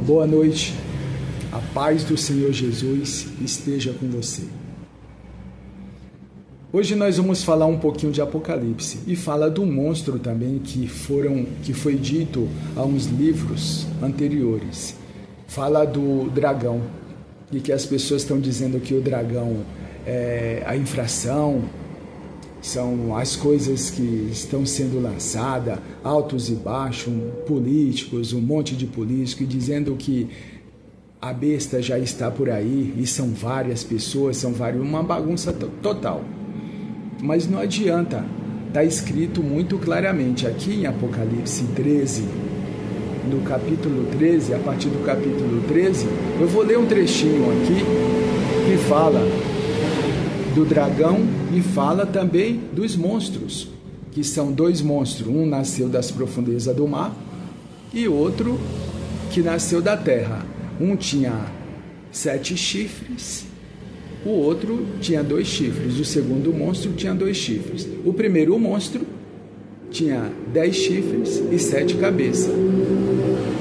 Boa noite, a paz do Senhor Jesus esteja com você. Hoje nós vamos falar um pouquinho de Apocalipse e fala do monstro também que foi dito a uns livros anteriores. Fala do dragão e que as pessoas estão dizendo que o dragão é a infração, são as coisas que estão sendo lançadas, altos e baixos, políticos, um monte de políticos, dizendo que a besta já está por aí, e são várias pessoas, uma bagunça total. Mas não adianta, está escrito muito claramente aqui em Apocalipse 13, no capítulo 13, a partir do capítulo 13, eu vou ler um trechinho aqui que fala do dragão e fala também dos monstros, que são dois monstros. Um nasceu das profundezas do mar e outro que nasceu da terra. Um tinha 7 chifres, o outro tinha 2 chifres. O segundo monstro tinha 2 chifres. O primeiro monstro tinha 10 chifres e 7 cabeças.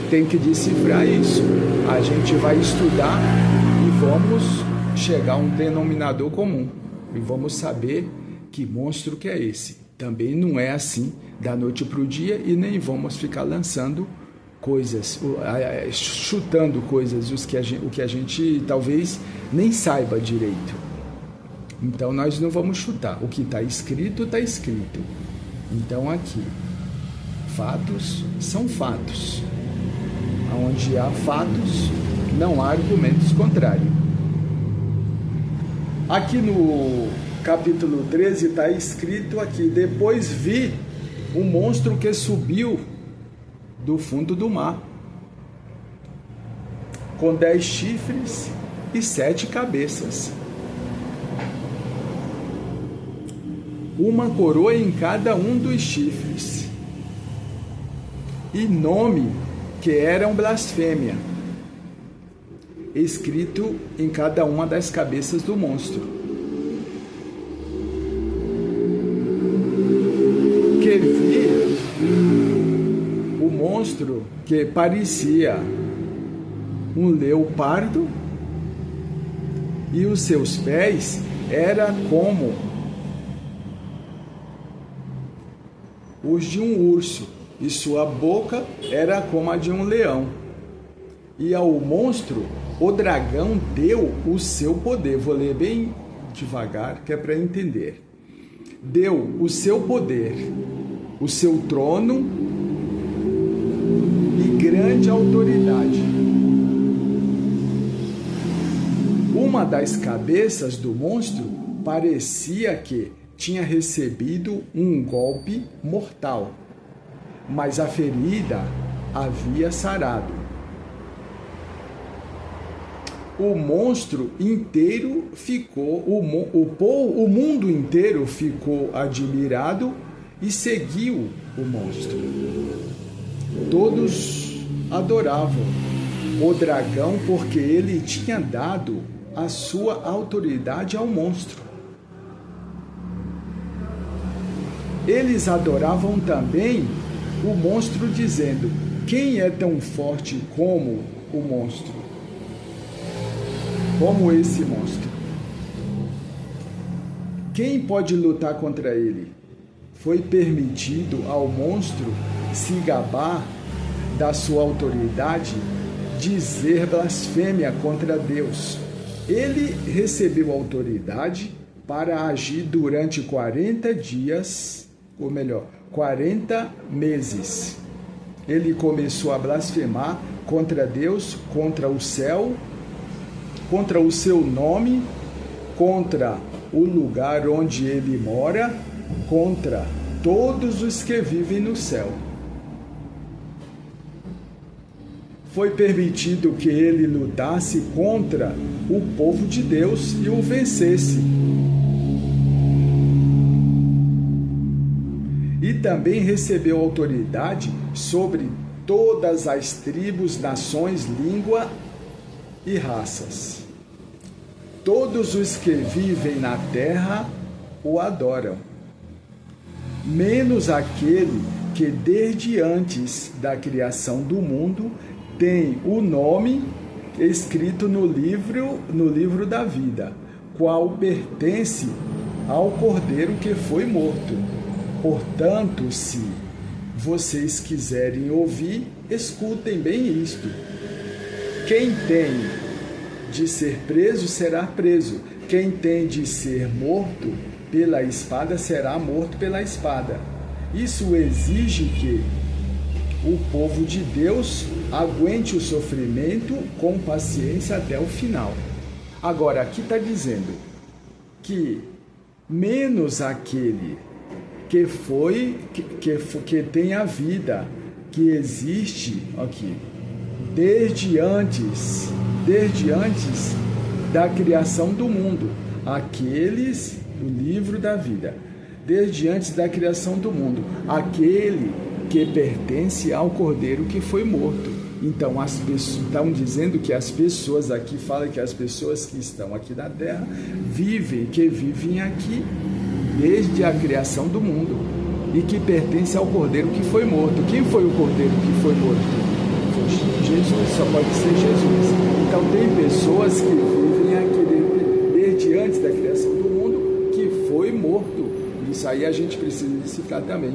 Tem que decifrar isso. A gente vai estudar e vamos chegar a um denominador comum. E vamos saber que monstro que é esse. Também não é assim da noite para o dia e nem vamos ficar lançando coisas, chutando coisas, o que a gente talvez nem saiba direito. Então nós não vamos chutar. O que está escrito, está escrito. Então aqui, fatos são fatos. Onde há fatos, não há argumentos contrários. Aqui no capítulo 13 está escrito aqui: depois vi um monstro que subiu do fundo do mar, com 10 chifres e 7 cabeças, uma coroa em cada um dos chifres, e nome que eram blasfêmia, escrito em cada uma das cabeças do monstro. Que vi o monstro que parecia um leopardo e os seus pés eram como os de um urso e sua boca era como a de um leão. E ao monstro o dragão deu o seu poder. Vou ler bem devagar, que é para entender. Deu o seu poder, o seu trono e grande autoridade. Uma das cabeças do monstro parecia que tinha recebido um golpe mortal, mas a ferida havia sarado. O monstro inteiro ficou, o mundo inteiro ficou admirado e seguiu o monstro. Todos adoravam o dragão porque ele tinha dado a sua autoridade ao monstro. Eles adoravam também o monstro, dizendo: quem é tão forte como o monstro? Como esse monstro? Quem pode lutar contra ele? Foi permitido ao monstro se gabar da sua autoridade, dizer blasfêmia contra Deus. Ele recebeu autoridade para agir durante 40 dias, ou melhor, 40 meses. Ele começou a blasfemar contra Deus, contra o céu, contra o seu nome, contra o lugar onde ele mora, contra todos os que vivem no céu. Foi permitido que ele lutasse contra o povo de Deus e o vencesse. E também recebeu autoridade sobre todas as tribos, nações, língua e raças. Todos os que vivem na terra o adoram, menos aquele que desde antes da criação do mundo tem o nome escrito no livro da vida, qual pertence ao Cordeiro que foi morto. Portanto, se vocês quiserem ouvir, escutem bem isto. Quem tem de ser preso será preso. Quem tem de ser morto pela espada será morto pela espada. Isso exige que o povo de Deus aguente o sofrimento com paciência até o final. Agora, aqui está dizendo que menos aquele que tem a vida, que existe aqui, desde antes da criação do mundo, aqueles, o livro da vida, desde antes da criação do mundo, aquele que pertence ao Cordeiro que foi morto. Então, as pessoas estão dizendo que as pessoas aqui, fala que as pessoas que estão aqui na Terra vivem aqui desde a criação do mundo e que pertence ao Cordeiro que foi morto. Quem foi o Cordeiro que foi morto? Foi Jesus, só pode ser Jesus. Então, tem pessoas que vivem aqui desde antes da criação do mundo que foi morto. Isso aí a gente precisa decifrar também.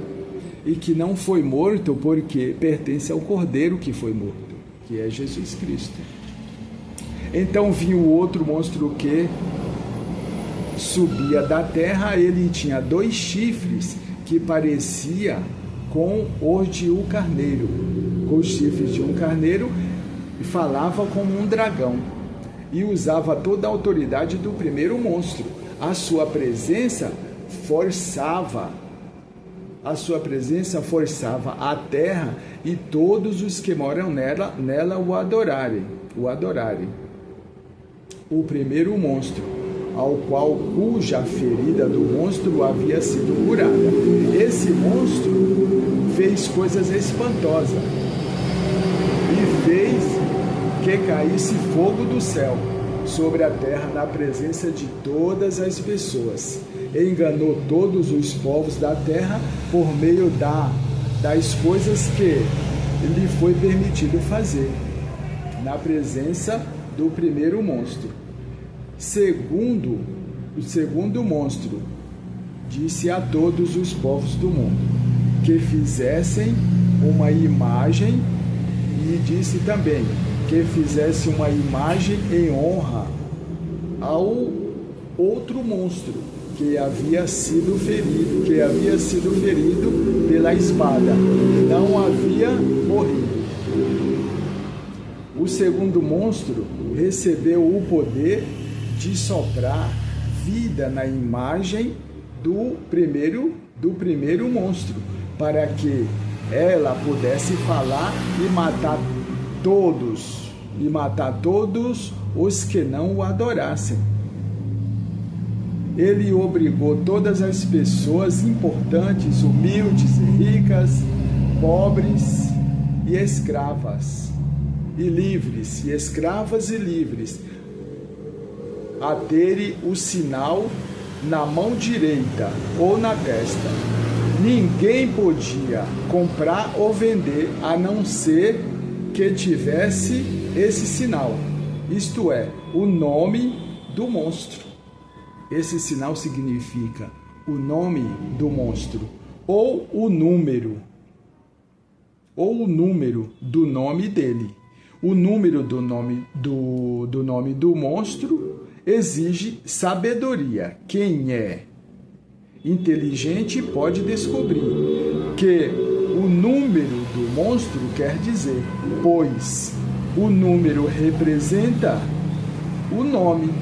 E que não foi morto porque pertence ao Cordeiro que foi morto, que é Jesus Cristo. Então vinha o outro monstro que subia da terra. Ele tinha 2 chifres que parecia com os de um carneiro, com os chifres de um carneiro, e falava como um dragão, e usava toda a autoridade do primeiro monstro. A sua presença forçava a terra e todos os que moram nela o adorarem. O primeiro monstro, cuja ferida do monstro havia sido curada. Esse monstro fez coisas espantosas e fez que caísse fogo do céu sobre a terra na presença de todas as pessoas. Enganou todos os povos da terra por meio das coisas que lhe foi permitido fazer, na presença do primeiro monstro. O segundo monstro disse a todos os povos do mundo que fizessem uma imagem, e disse também que fizesse uma imagem em honra ao outro monstro que havia sido ferido pela espada, não havia morrido. O segundo monstro recebeu o poder de soprar vida na imagem do primeiro monstro, para que ela pudesse falar e matar todos os que não o adorassem. Ele obrigou todas as pessoas importantes, humildes e ricas, pobres e escravas e livres, e escravas e livres, a terem o sinal na mão direita ou na testa. Ninguém podia comprar ou vender a não ser que tivesse esse sinal, isto é, o nome do monstro. Esse sinal significa o nome do monstro, ou o número do nome dele. O número do nome do monstro exige sabedoria. Quem é inteligente pode descobrir que o número do monstro quer dizer, pois o número representa o nome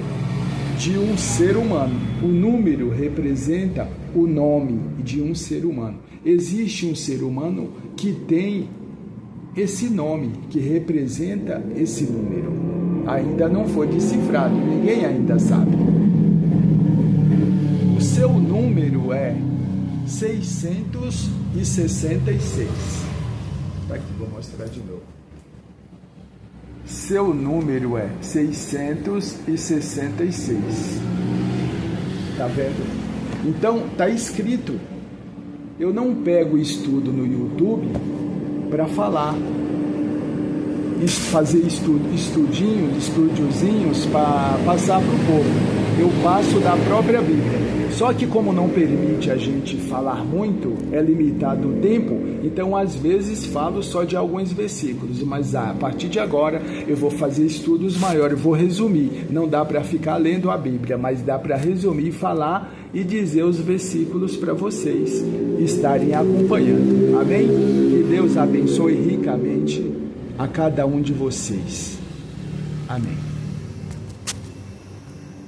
de um ser humano. O número representa o nome de um ser humano. Existe um ser humano que tem esse nome, que representa esse número. Ainda não foi decifrado, ninguém ainda sabe. O seu número é 666. Tá aqui, vou mostrar de novo. Seu número é 666. Tá vendo? Então, tá escrito Eu não pego estudo no YouTube para falar, fazer estudiozinhos para passar para o povo. Eu passo da própria Bíblia. Só que como não permite a gente falar muito, é limitado o tempo, então às vezes falo só de alguns versículos, mas a partir de agora eu vou fazer estudos maiores, vou resumir. Não dá para ficar lendo a Bíblia, mas dá para resumir, falar e dizer os versículos para vocês estarem acompanhando. Amém? Que Deus abençoe ricamente a cada um de vocês. Amém.